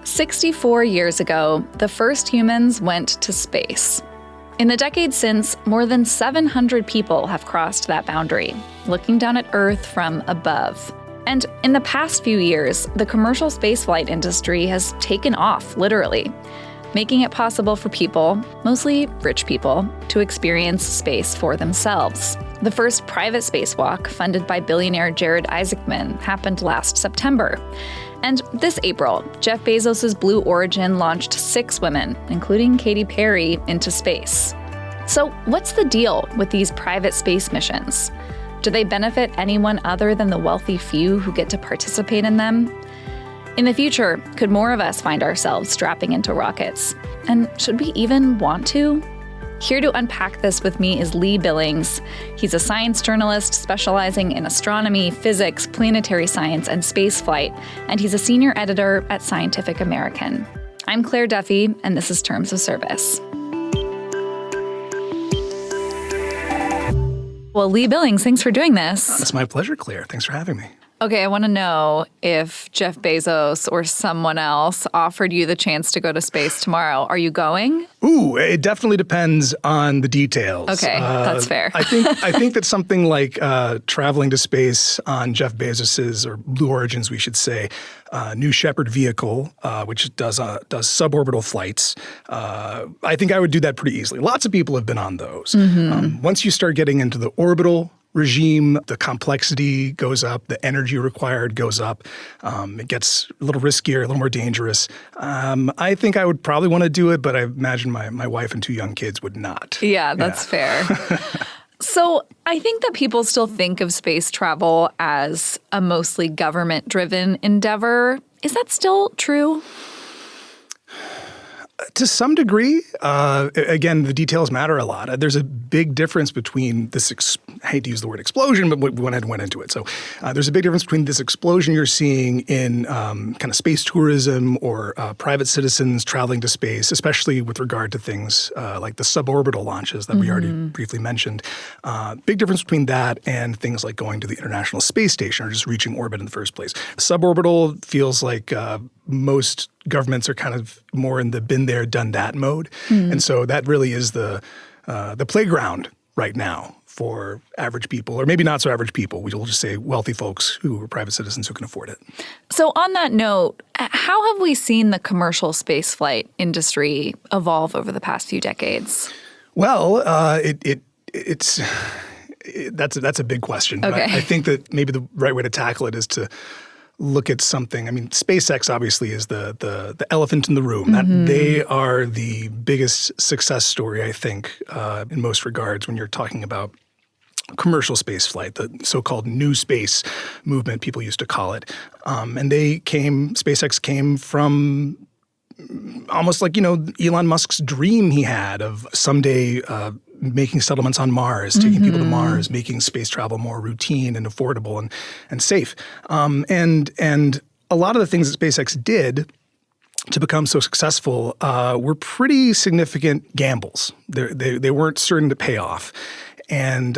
64 years ago, the first humans went to space. In the decades since, more than 700 people have crossed that boundary, looking down at Earth from above. And in the past few years, the commercial spaceflight industry has taken off, literally, making it possible for people, mostly rich people, to experience space for themselves. The first private spacewalk, funded by billionaire Jared Isaacman, happened last September. And this April, Jeff Bezos' Blue Origin launched 6 women, including Katy Perry, into space. So what's the deal with these private space missions? Do they benefit anyone other than the wealthy few who get to participate in them? In the future, could more of us find ourselves strapping into rockets? And should we even want to? Here to unpack this with me is Lee Billings. He's a science journalist specializing in astronomy, physics, planetary science, and spaceflight, and he's a senior editor at Scientific American. I'm Claire Duffy, and this is Terms of Service. Well, Lee Billings, thanks for doing this. It's my pleasure, Claire. Thanks for having me. Okay, I want to know if Jeff Bezos or someone else offered you the chance to go to space tomorrow. Are you going? Ooh, it definitely depends on the details. Okay, that's fair. I think that something like traveling to space on Jeff Bezos's, or Blue Origin's, we should say, New Shepard vehicle, which does suborbital flights. I think I would do that pretty easily. Lots of people have been on those. Once you start getting into the orbital regime, the complexity goes up, the energy required goes up. It gets a little riskier, a little more dangerous. I think I would probably want to do it, but I imagine my wife and 2 young kids would not. Yeah, that's fair. So I think that people still think of space travel as a mostly government-driven endeavor. Is that still true? To some degree. Again, the details matter a lot. There's a big difference between this, I hate to use the word explosion, but we went into it. So there's a big difference between this explosion you're seeing in kind of space tourism or private citizens traveling to space, especially with regard to things like the suborbital launches that we already briefly mentioned. Big difference between that and things like going to the International Space Station or just reaching orbit in the first place. Suborbital feels like most governments are kind of more in the been there, done that mode. And so that really is the playground right now for average people, or maybe not so average people. We'll just say wealthy folks who are private citizens who can afford it. So on that note, how have we seen the commercial spaceflight industry evolve over the past few decades? Well, that's a big question. But Okay. I think that maybe the right way to tackle it is to look at something. I mean, SpaceX obviously is the elephant in the room. That they are the biggest success story, I think, in most regards when you're talking about commercial space flight, the so-called new space movement, people used to call it. And SpaceX came from almost like, Elon Musk's dream he had of someday making settlements on Mars, taking people to Mars, making space travel more routine and affordable and safe. And a lot of the things that SpaceX did to become so successful were pretty significant gambles. They weren't certain to pay off. And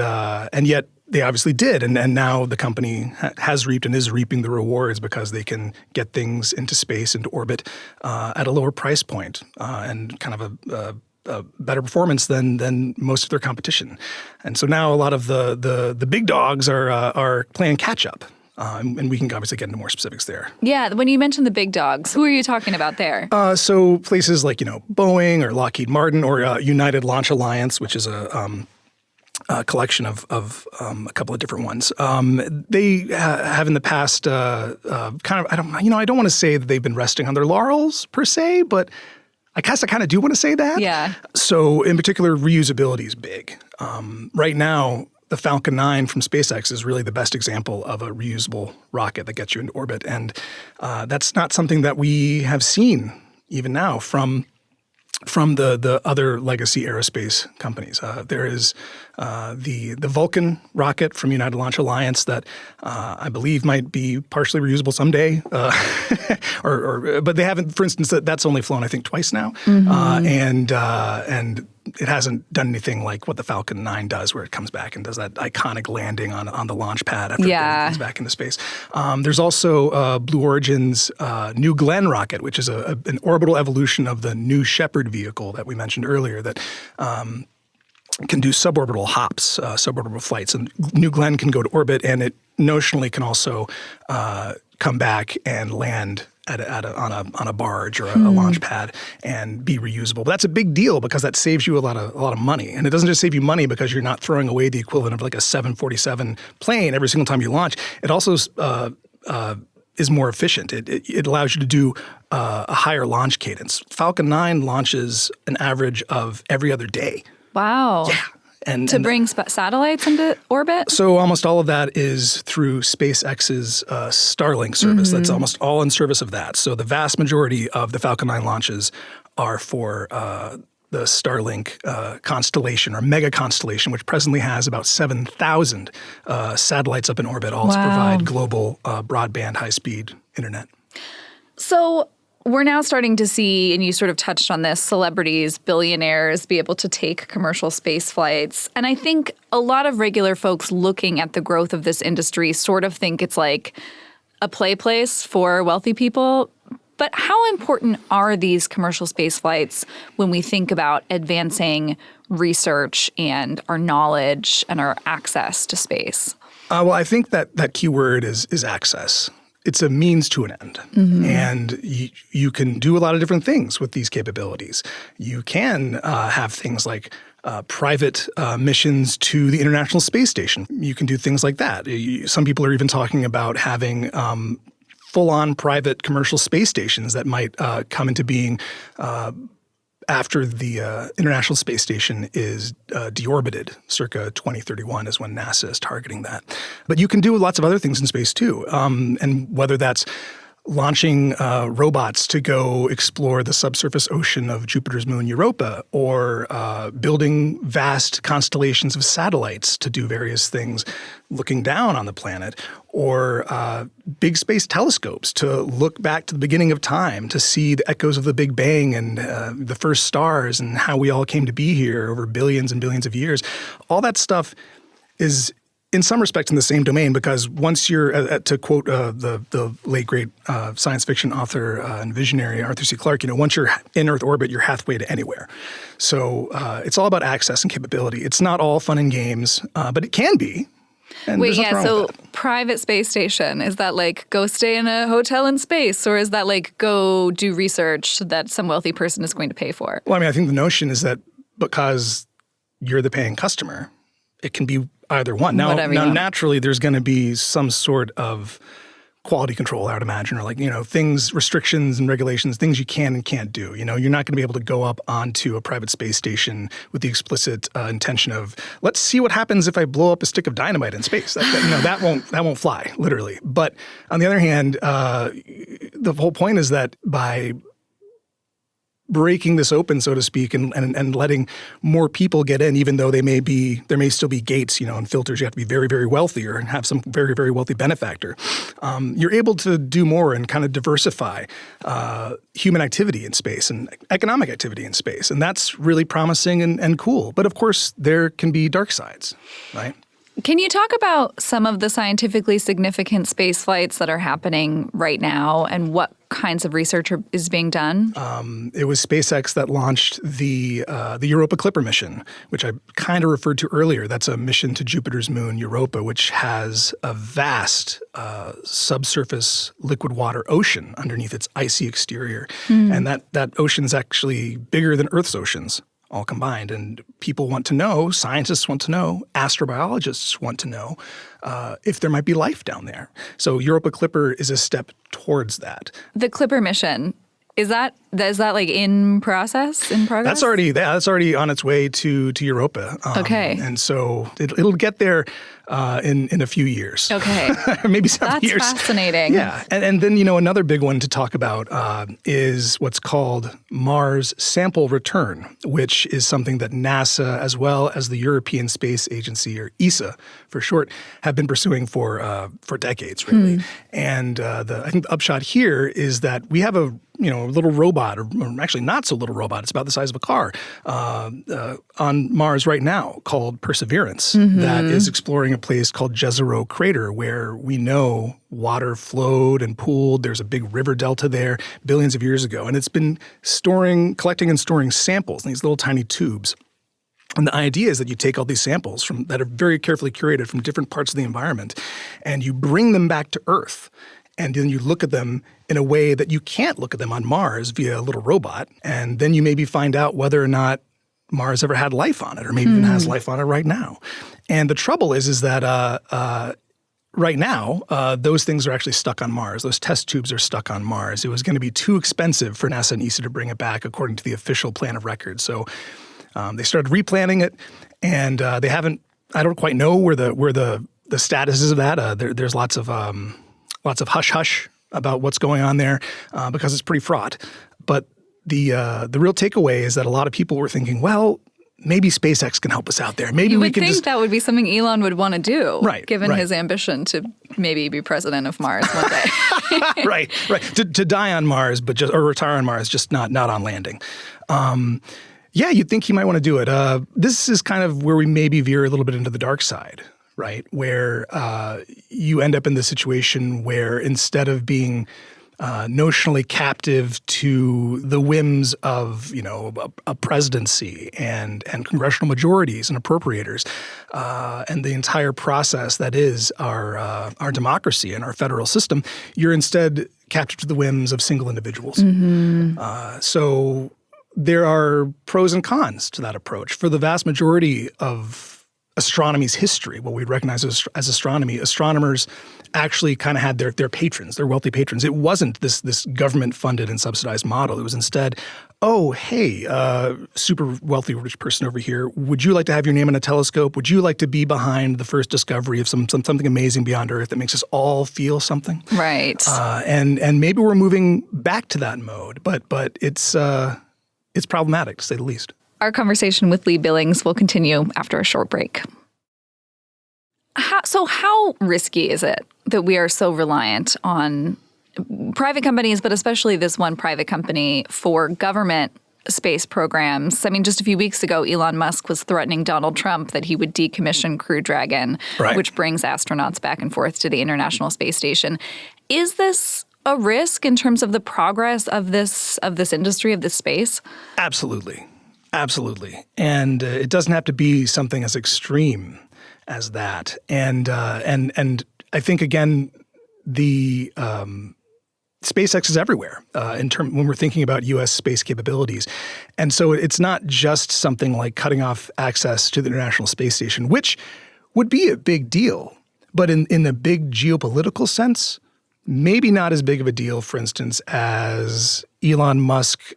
yet they obviously did. And now the company has reaped and is reaping the rewards because they can get things into space, into orbit at a lower price point and kind of a better performance than most of their competition. And so now a lot of the big dogs are playing catch up. And we can obviously get into more specifics there. Yeah, when you mentioned the big dogs, who are you talking about there? So places like, Boeing or Lockheed Martin or United Launch Alliance, which is a collection of a couple of different ones. They have in the past I don't want to say that they've been resting on their laurels per se, but I guess I kind of do want to say that. Yeah. So in particular, reusability is big. Right now, the Falcon 9 from SpaceX is really the best example of a reusable rocket that gets you into orbit. And that's not something that we have seen even now from the other legacy aerospace companies. There is the Vulcan rocket from United Launch Alliance that I believe might be partially reusable someday, but they haven't. For instance, that's only flown I think twice now, and it hasn't done anything like what the Falcon 9 does, where it comes back and does that iconic landing on the launch pad after it comes back into space. There's also Blue Origin's New Glenn rocket, which is an orbital evolution of the New Shepard vehicle that we mentioned earlier that can do suborbital hops, suborbital flights. And New Glenn can go to orbit, and it notionally can also come back and land on a barge or a launch pad and be reusable. But that's a big deal because that saves you a lot of money. And it doesn't just save you money because you're not throwing away the equivalent of like a 747 plane every single time you launch. It also is more efficient. It allows you to do a higher launch cadence. Falcon 9 launches an average of every other day. Wow. Yeah. And bring satellites into orbit? So almost all of that is through SpaceX's Starlink service. That's almost all in service of that. So the vast majority of the Falcon 9 launches are for the Starlink constellation or mega constellation, which presently has about 7,000 satellites up in orbit, all to provide global broadband high-speed internet. So we're now starting to see, and you sort of touched on this, celebrities, billionaires be able to take commercial space flights. And I think a lot of regular folks looking at the growth of this industry sort of think it's like a play place for wealthy people. But how important are these commercial space flights when we think about advancing research and our knowledge and our access to space? Well, I think that key word is access. It's a means to an end. And you can do a lot of different things with these capabilities. You can have things like private missions to the International Space Station. You can do things like that. Some people are even talking about having full-on private commercial space stations that might come into being after the International Space Station is deorbited. Circa 2031 is when NASA is targeting that. But you can do lots of other things in space too. And whether that's launching robots to go explore the subsurface ocean of Jupiter's moon Europa, or building vast constellations of satellites to do various things looking down on the planet, or big space telescopes to look back to the beginning of time to see the echoes of the Big Bang and the first stars and how we all came to be here over billions and billions of years. All that stuff is in some respects in the same domain, because once you're, to quote the late great science fiction author and visionary Arthur C. Clarke, once you're in Earth orbit, you're halfway to anywhere. So it's all about access and capability. It's not all fun and games, but it can be. And wait, yeah, so private space station, is that like go stay in a hotel in space, or is that like go do research that some wealthy person is going to pay for? Well, I mean, I think the notion is that because you're the paying customer, it can be either one. Now naturally, there's going to be some sort of quality control, I would imagine, or like, things, restrictions and regulations, things you can and can't do. You're not going to be able to go up onto a private space station with the explicit intention of, let's see what happens if I blow up a stick of dynamite in space. That won't fly, literally. But on the other hand, the whole point is that by breaking this open, so to speak, and letting more people get in, even though there may still be gates, and filters. You have to be very, very wealthy or have some very, very wealthy benefactor. You're able to do more and kind of diversify human activity in space and economic activity in space. And that's really promising and cool. But of course, there can be dark sides, right? Can you talk about some of the scientifically significant space flights that are happening right now and what kinds of research is being done? It was SpaceX that launched the Europa Clipper mission, which I kind of referred to earlier. That's a mission to Jupiter's moon Europa, which has a vast subsurface liquid water ocean underneath its icy exterior. And that ocean is actually bigger than Earth's oceans, all combined. And people want to know, scientists want to know, astrobiologists want to know if there might be life down there. So Europa Clipper is a step towards that. The Clipper mission, is that like in progress? That's already on its way to Europa. Okay. And so it'll get there in a few years. Okay. Maybe 7 years. That's fascinating. Yeah. And then, another big one to talk about is what's called Mars Sample Return, which is something that NASA, as well as the European Space Agency, or ESA for short, have been pursuing for decades, really. And I think the upshot here is that we have a little robot robot, or actually not so little robot. It's about the size of a car on Mars right now called Perseverance that is exploring a place called Jezero Crater, where we know water flowed and pooled. There's a big river delta there billions of years ago. And it's been collecting and storing samples in these little tiny tubes. And the idea is that you take all these samples that are very carefully curated from different parts of the environment, and you bring them back to Earth. And then you look at them in a way that you can't look at them on Mars via a little robot. And then you maybe find out whether or not Mars ever had life on it, or maybe even has life on it right now. And the trouble is that right now, those things are actually stuck on Mars. Those test tubes are stuck on Mars. It was going to be too expensive for NASA and ESA to bring it back, according to the official plan of record. So they started replanning it, and they haven't. I don't quite know where the status is of that. There's lots of hush hush about what's going on there because it's pretty fraught. But the real takeaway is that a lot of people were thinking, well, maybe SpaceX can help us out there. Maybe we can think that would be something Elon would want to do, given right. his ambition to maybe be president of Mars one day. Right. To die on Mars, or retire on Mars, just not on landing. Yeah, you'd think he might want to do it. This is kind of where we maybe veer a little bit into the dark side, right? Where you end up in the situation where instead of being notionally captive to the whims of, a presidency and congressional majorities and appropriators, and the entire process that is our democracy and our federal system, you're instead captive to the whims of single individuals. So there are pros and cons to that approach. For the vast majority of astronomy's history, what we'd recognize as astronomy, astronomers actually kind of had their patrons, their wealthy patrons. It wasn't this government-funded and subsidized model. It was instead, oh, hey, super wealthy rich person over here, would you like to have your name in a telescope? Would you like to be behind the first discovery of something amazing beyond Earth that makes us all feel something? Right. And maybe we're moving back to that mode, but it's problematic, to say the least. Our conversation with Lee Billings will continue after a short break. How risky is it that we are so reliant on private companies, but especially this one private company, for government space programs? I mean, just a few weeks ago, Elon Musk was threatening Donald Trump that he would decommission Crew Dragon, which brings astronauts back and forth to the International Space Station. Is this a risk in terms of the progress of this industry, of this space? Absolutely. And it doesn't have to be something as extreme as that. And I think, again, the SpaceX is everywhere when we're thinking about U.S. space capabilities. And so it's not just something like cutting off access to the International Space Station, which would be a big deal. But in the big geopolitical sense, maybe not as big of a deal, for instance, as Elon Musk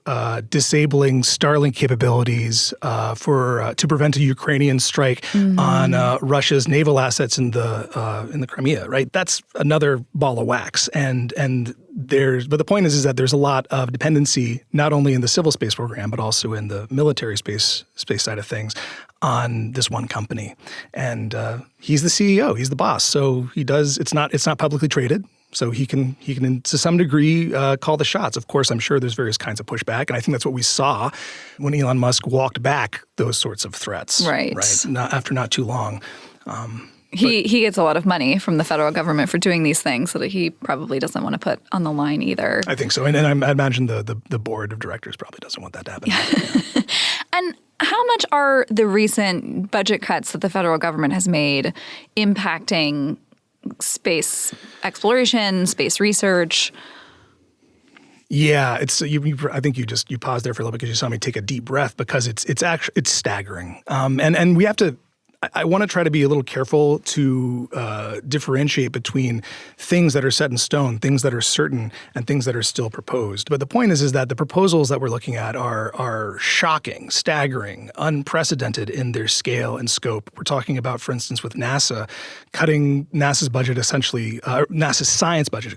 disabling Starlink capabilities to prevent a Ukrainian strike on Russia's naval assets in the Crimea. Right, that's another ball of wax. But the point is that there's a lot of dependency, not only in the civil space program, but also in the military space side of things, on this one company. And he's the CEO, he's the boss. So he does. It's not publicly traded. So he can to some degree call the shots. Of course, I'm sure there's various kinds of pushback, and I think that's what we saw when Elon Musk walked back those sorts of threats. Right. After not too long. He gets a lot of money from the federal government for doing these things, so that he probably doesn't want to put on the line either. I think so, and I imagine the board of directors probably doesn't want that to happen. Yeah. And how much are the recent budget cuts that the federal government has made impacting space exploration, space research? Yeah, it's. I think you paused there for a little bit because you saw me take a deep breath, because it's staggering, and we have to. I want to try to be a little careful to differentiate between things that are set in stone, things that are certain, and things that are still proposed. But the point is that the proposals that we're looking at are shocking, staggering, unprecedented in their scale and scope. We're talking about, for instance, with NASA, cutting NASA's budget NASA's science budget,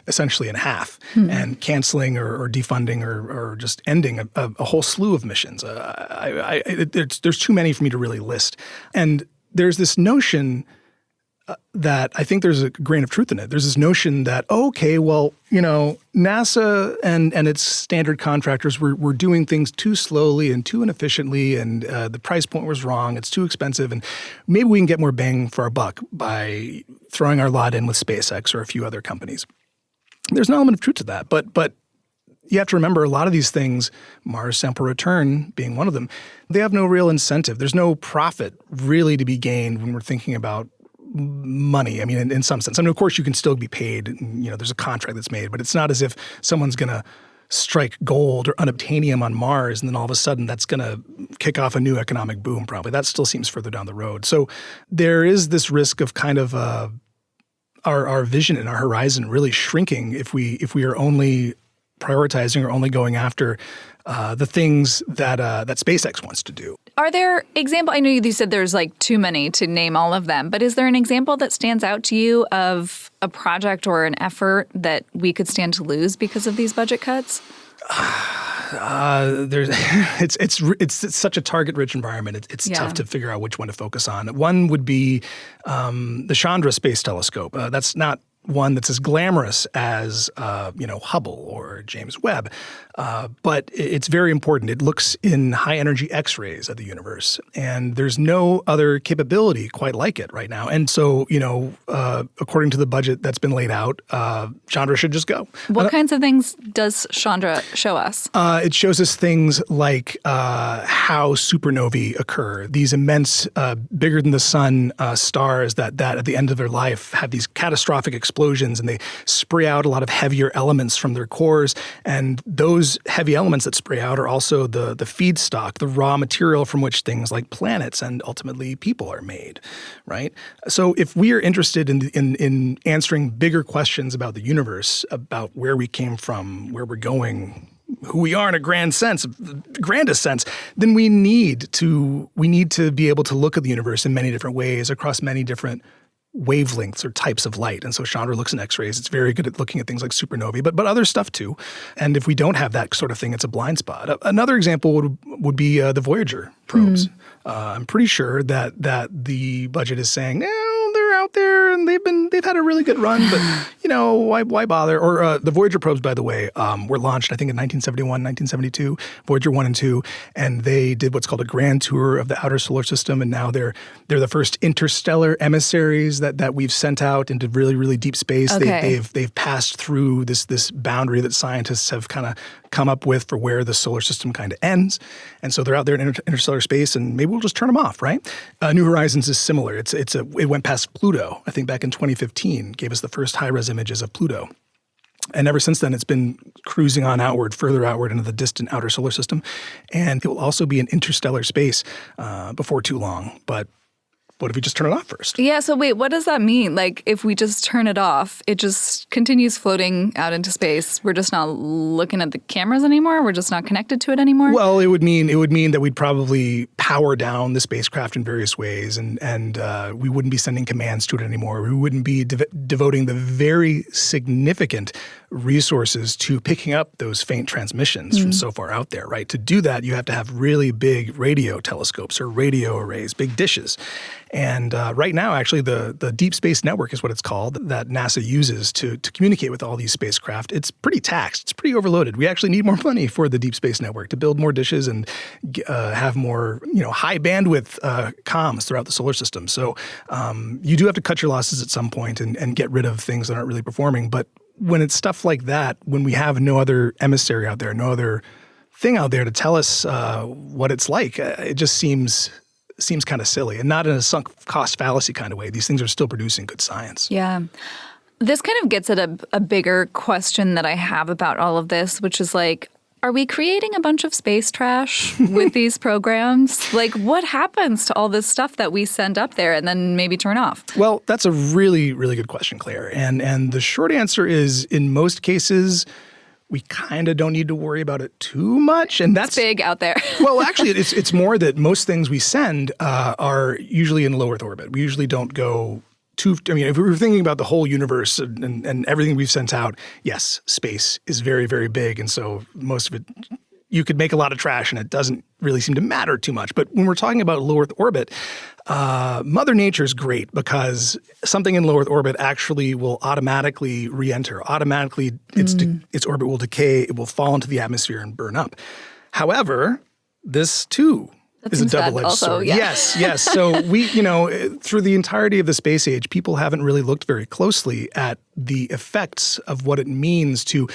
essentially in half, and canceling or defunding or just ending a whole slew of missions. There's too many for me to really list. And there's this notion that I think there's a grain of truth in it. There's this notion that, okay, well, NASA and its standard contractors were doing things too slowly and too inefficiently, and the price point was wrong. It's too expensive, and maybe we can get more bang for our buck by throwing our lot in with SpaceX or a few other companies. There's an element of truth to that, but you have to remember a lot of these things, Mars Sample Return being one of them, they have no real incentive. There's no profit really to be gained when we're thinking about money. I mean, in some sense. I mean, of course, you can still be paid. There's a contract that's made, but it's not as if someone's going to strike gold or unobtainium on Mars and then all of a sudden that's going to kick off a new economic boom probably. That still seems further down the road. So there is this risk of kind of our vision and our horizon really shrinking if we are only prioritizing or only going after the things that SpaceX wants to do. Are there examples? I know you said there's like too many to name all of them, but is there an example that stands out to you of a project or an effort that we could stand to lose because of these budget cuts? It's such a target-rich environment. It's tough to figure out which one to focus on. One would be the Chandra Space Telescope. That's not one that's as glamorous as Hubble or James Webb, but it's very important. It looks in high-energy X-rays of the universe, and there's no other capability quite like it right now. And so, according to the budget that's been laid out, Chandra should just go. What kinds of things does Chandra show us? It shows us things like how supernovae occur. These immense, bigger than the sun stars that at the end of their life have these catastrophic explosions, and they spray out a lot of heavier elements from their cores. And those heavy elements that spray out are also the feedstock, the raw material from which things like planets and ultimately people are made, right? So if we are interested in answering bigger questions about the universe, about where we came from, where we're going, who we are in a grandest sense, then we need to be able to look at the universe in many different ways across many different wavelengths or types of light. And so Chandra looks in X-rays. It's very good at looking at things like supernovae, but other stuff too. And if we don't have that sort of thing, it's a blind spot. Another example would be the Voyager probes. I'm pretty sure that the budget is saying, they're out there and they've had a really good run, but why bother? Or the Voyager probes, by the way, were launched I think in 1971, 1972, Voyager 1 and 2, and they did what's called a grand tour of the outer solar system, and now they're the first interstellar emissaries that we've sent out into really, really deep space. Okay. They've passed through this boundary that scientists have kind of come up with for where the solar system kind of ends. And so they're out there in interstellar space, and maybe we'll just turn them off, right? New Horizons is similar. It went past Pluto, I think back in 2015, gave us the first high-res images of Pluto. And ever since then, it's been cruising on further outward into the distant outer solar system. And it will also be in interstellar space before too long. But what if we just turn it off first? Yeah, so wait, what does that mean? Like, if we just turn it off, it just continues floating out into space. We're just not looking at the cameras anymore? We're just not connected to it anymore? Well, it would mean that we'd probably power down the spacecraft in various ways, and we wouldn't be sending commands to it anymore. We wouldn't be devoting the very significant resources to picking up those faint transmissions from so far out there, right? To do that, you have to have really big radio telescopes or radio arrays, big dishes. And right now, actually, the Deep Space Network is what it's called, that NASA uses to communicate with all these spacecraft. It's pretty taxed. It's pretty overloaded. We actually need more money for the Deep Space Network to build more dishes and have more high bandwidth comms throughout the solar system. So you do have to cut your losses at some point and get rid of things that aren't really performing. But when it's stuff like that, when we have no other emissary out there, no other thing out there to tell us what it's like, it just seems kind of silly, and not in a sunk cost fallacy kind of way. These things are still producing good science. Yeah. This kind of gets at a bigger question that I have about all of this, which is like, are we creating a bunch of space trash with these programs? Like, what happens to all this stuff that we send up there and then maybe turn off? Well, that's a really, really good question, Claire. And the short answer is, in most cases, we kind of don't need to worry about it too much. And that's big out there. Well, actually, it's more that most things we send are usually in low Earth orbit. We usually don't go too – if we were thinking about the whole universe and everything we've sent out, yes, space is very, very big. And so most of it – you could make a lot of trash and it doesn't really seem to matter too much. But when we're talking about low Earth orbit, Mother Nature is great because something in low Earth orbit actually will automatically re-enter. Automatically, its orbit will decay, it will fall into the atmosphere and burn up. However, this too is a double-edged sword. Yeah. Yes. So we, through the entirety of the space age, people haven't really looked very closely at the effects of what it means to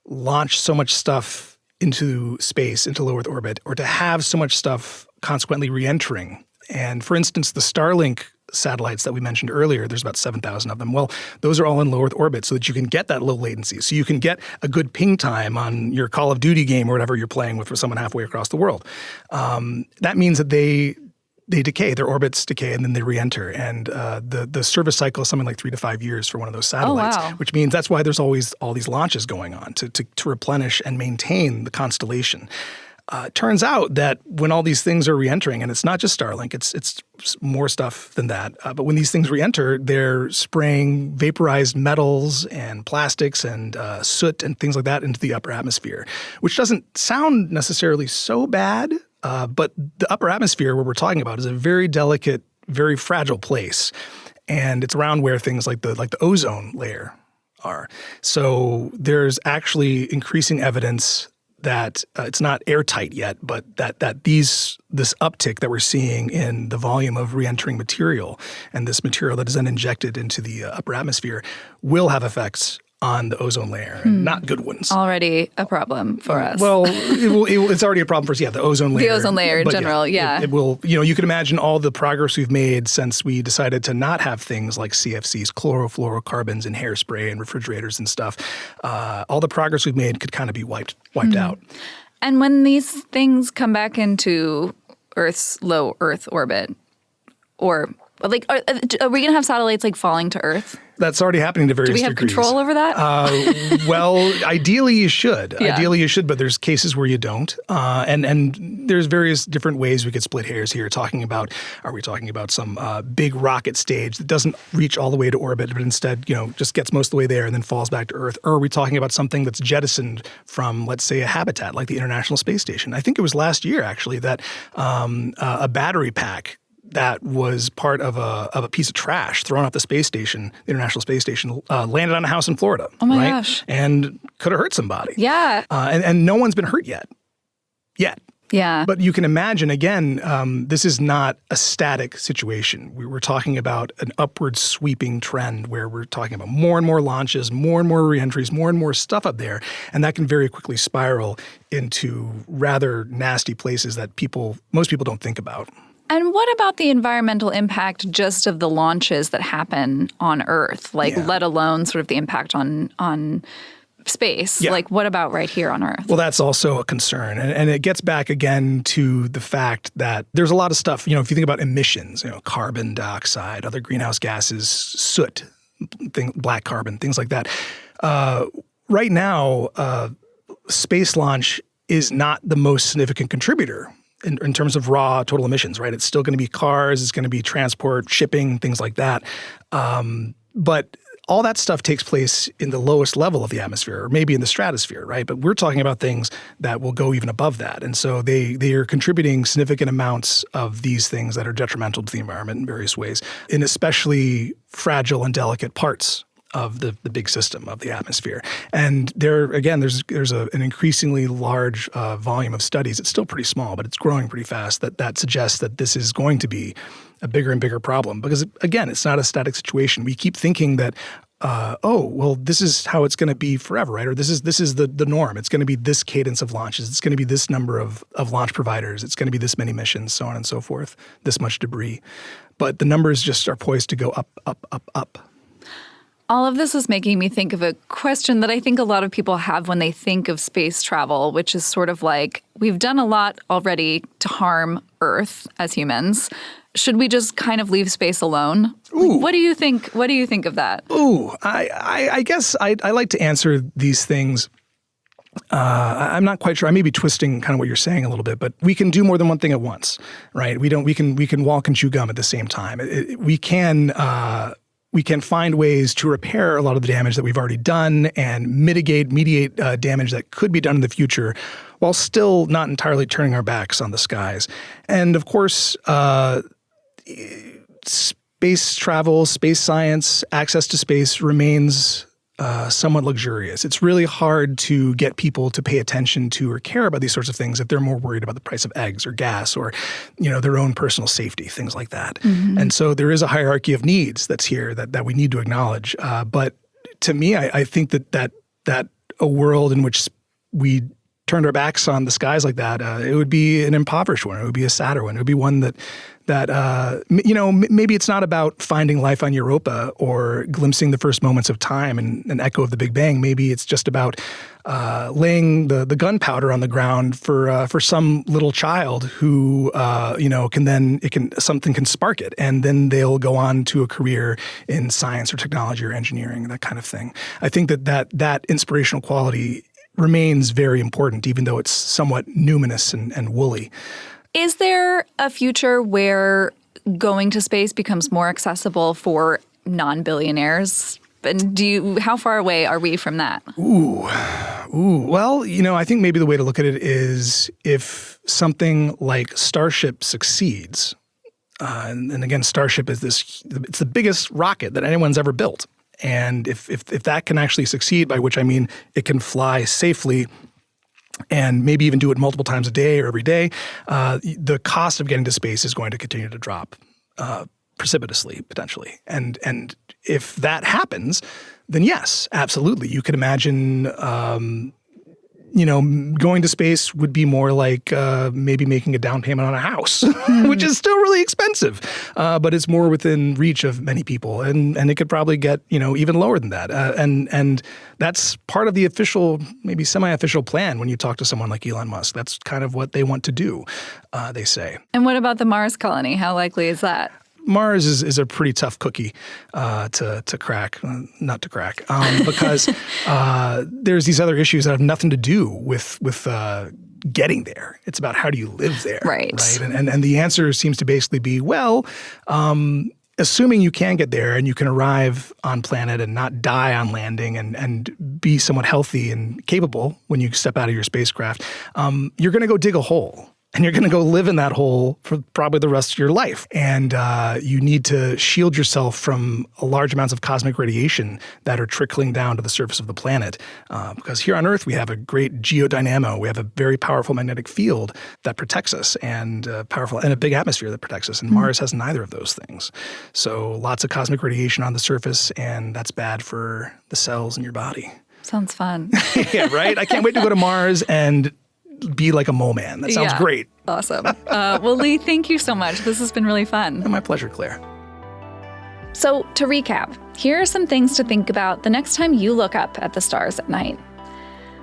launch so much stuff into space, into low Earth orbit, or to have so much stuff consequently re-entering. And for instance, the Starlink satellites that we mentioned earlier, there's about 7,000 of them. Well, those are all in low Earth orbit so that you can get that low latency. So you can get a good ping time on your Call of Duty game or whatever you're playing with someone halfway across the world. That means that they decay, their orbits decay, and then they re-enter. And the service cycle is something like 3 to 5 years for one of those satellites, which means that's why there's always all these launches going on to replenish and maintain the constellation. Turns out that when all these things are re-entering, and it's not just Starlink, it's more stuff than that, but when these things re-enter, they're spraying vaporized metals and plastics and soot and things like that into the upper atmosphere, which doesn't sound necessarily so bad, but the upper atmosphere, where we're talking about, is a very delicate, very fragile place, and it's around where things like the ozone layer are. So there's actually increasing evidence that it's not airtight yet, but that this uptick that we're seeing in the volume of re-entering material and this material that is then injected into the upper atmosphere will have effects on the ozone layer, and not good ones. Already a problem for us. Well, it's already a problem for us. Yeah, the ozone layer. The ozone layer in general, It will, you can imagine all the progress we've made since we decided to not have things like CFCs, chlorofluorocarbons in hairspray and refrigerators and stuff. All the progress we've made could kind of be wiped out. And when these things come back into Earth's low Earth orbit, or like, are we going to have satellites like falling to Earth? That's already happening to various degrees. Do we have control over that? Well, ideally you should. Yeah. Ideally you should, but there's cases where you don't. And there's various different ways we could split hairs here. Are we talking about some big rocket stage that doesn't reach all the way to orbit, but instead, just gets most of the way there and then falls back to Earth? Or are we talking about something that's jettisoned from, let's say, a habitat like the International Space Station? I think it was last year, actually, that a battery pack that was part of a piece of trash thrown off the space station, the International Space Station, landed on a house in Florida. Oh my gosh. And could have hurt somebody. Yeah. And no one's been hurt yet. Yeah. But you can imagine, again, this is not a static situation. We were talking about an upward sweeping trend where we're talking about more and more launches, more and more reentries, more and more stuff up there. And that can very quickly spiral into rather nasty places that most people don't think about. And what about the environmental impact just of the launches that happen on Earth, let alone sort of the impact on space? Yeah. Like, what about right here on Earth? Well, that's also a concern. And it gets back again to the fact that there's a lot of stuff, if you think about emissions, carbon dioxide, other greenhouse gases, soot, black carbon, things like that. Right now, space launch is not the most significant contributor in terms of raw total emissions, right? It's still going to be cars, it's going to be transport, shipping, things like that. But all that stuff takes place in the lowest level of the atmosphere, or maybe in the stratosphere, right? But we're talking about things that will go even above that. And so they are contributing significant amounts of these things that are detrimental to the environment in various ways, in especially fragile and delicate parts of the big system of the atmosphere. And there's an increasingly large volume of studies. It's still pretty small, but it's growing pretty fast that suggests that this is going to be a bigger and bigger problem. Because again, it's not a static situation. We keep thinking that, this is how it's going to be forever, right? Or this is the norm. It's going to be this cadence of launches. It's going to be this number of launch providers. It's going to be this many missions, so on and so forth, this much debris. But the numbers just are poised to go up, up, up, up. All of this is making me think of a question that I think a lot of people have when they think of space travel, which is sort of like, we've done a lot already to harm Earth as humans. Should we just kind of leave space alone? What do you think? What do you think of that? I guess I like to answer these things. I'm not quite sure. I may be twisting kind of what you're saying a little bit, but we can do more than one thing at once, right? We can walk and chew gum at the same time. We can we can find ways to repair a lot of the damage that we've already done and mediate damage that could be done in the future while still not entirely turning our backs on the skies. And of course, space travel, space science, access to space remains somewhat luxurious. It's really hard to get people to pay attention to or care about these sorts of things if they're more worried about the price of eggs or gas or, their own personal safety, things like that. Mm-hmm. And so there is a hierarchy of needs that's here that we need to acknowledge. But to me, I think that a world in which we turned our backs on the skies like that, it would be an impoverished one. It would be a sadder one. It would be one that maybe it's not about finding life on Europa or glimpsing the first moments of time and an echo of the Big Bang. Maybe it's just about laying the gunpowder on the ground for some little child who something can spark it, and then they'll go on to a career in science or technology or engineering, that kind of thing. I think that inspirational quality remains very important, even though it's somewhat numinous and woolly. Is there a future where going to space becomes more accessible for non-billionaires? And how far away are we from that? Well, I think maybe the way to look at it is if something like Starship succeeds, and again, Starship is it's the biggest rocket that anyone's ever built. And if that can actually succeed, by which I mean it can fly safely and maybe even do it multiple times a day or every day, the cost of getting to space is going to continue to drop precipitously, potentially. And if that happens, then yes, absolutely. You could imagine going to space would be more like maybe making a down payment on a house, which is still really expensive, but it's more within reach of many people, and it could probably get even lower than that, and that's part of the official, maybe semi-official plan when you talk to someone like Elon Musk. That's kind of what they want to do, they say. And what about the Mars colony? How likely is that? Mars is a pretty tough cookie to crack, not to crack, because there's these other issues that have nothing to do with getting there. It's about how do you live there, right? And the answer seems to basically be, well, assuming you can get there and you can arrive on planet and not die on landing and be somewhat healthy and capable when you step out of your spacecraft, you're going to go dig a hole. And you're going to go live in that hole for probably the rest of your life. And you need to shield yourself from large amounts of cosmic radiation that are trickling down to the surface of the planet. Because here on Earth, we have a great geodynamo. We have a very powerful magnetic field that protects us and a big atmosphere that protects us. And Mars has neither of those things. So lots of cosmic radiation on the surface, and that's bad for the cells in your body. Sounds fun. Yeah, right? I can't wait to go to Mars and be like a mole man. That sounds great. Awesome. Well, Lee, thank you so much. This has been really fun. My pleasure, Claire. So to recap, here are some things to think about the next time you look up at the stars at night.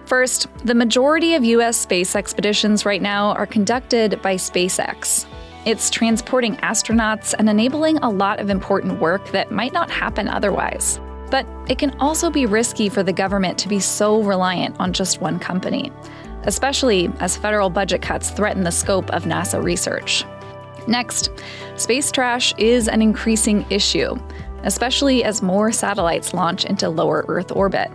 First, the majority of U.S. space expeditions right now are conducted by SpaceX. It's transporting astronauts and enabling a lot of important work that might not happen otherwise. But it can also be risky for the government to be so reliant on just one company, especially as federal budget cuts threaten the scope of NASA research. Next, space trash is an increasing issue, especially as more satellites launch into lower Earth orbit.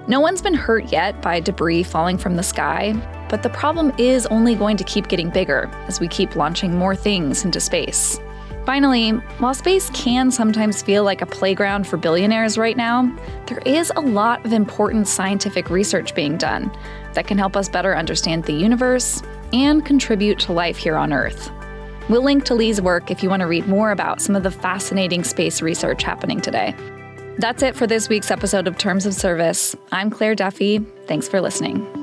No one's been hurt yet by debris falling from the sky, but the problem is only going to keep getting bigger as we keep launching more things into space. Finally, while space can sometimes feel like a playground for billionaires right now, there is a lot of important scientific research being done that can help us better understand the universe and contribute to life here on Earth. We'll link to Lee's work if you want to read more about some of the fascinating space research happening today. That's it for this week's episode of Terms of Service. I'm Claire Duffy. Thanks for listening.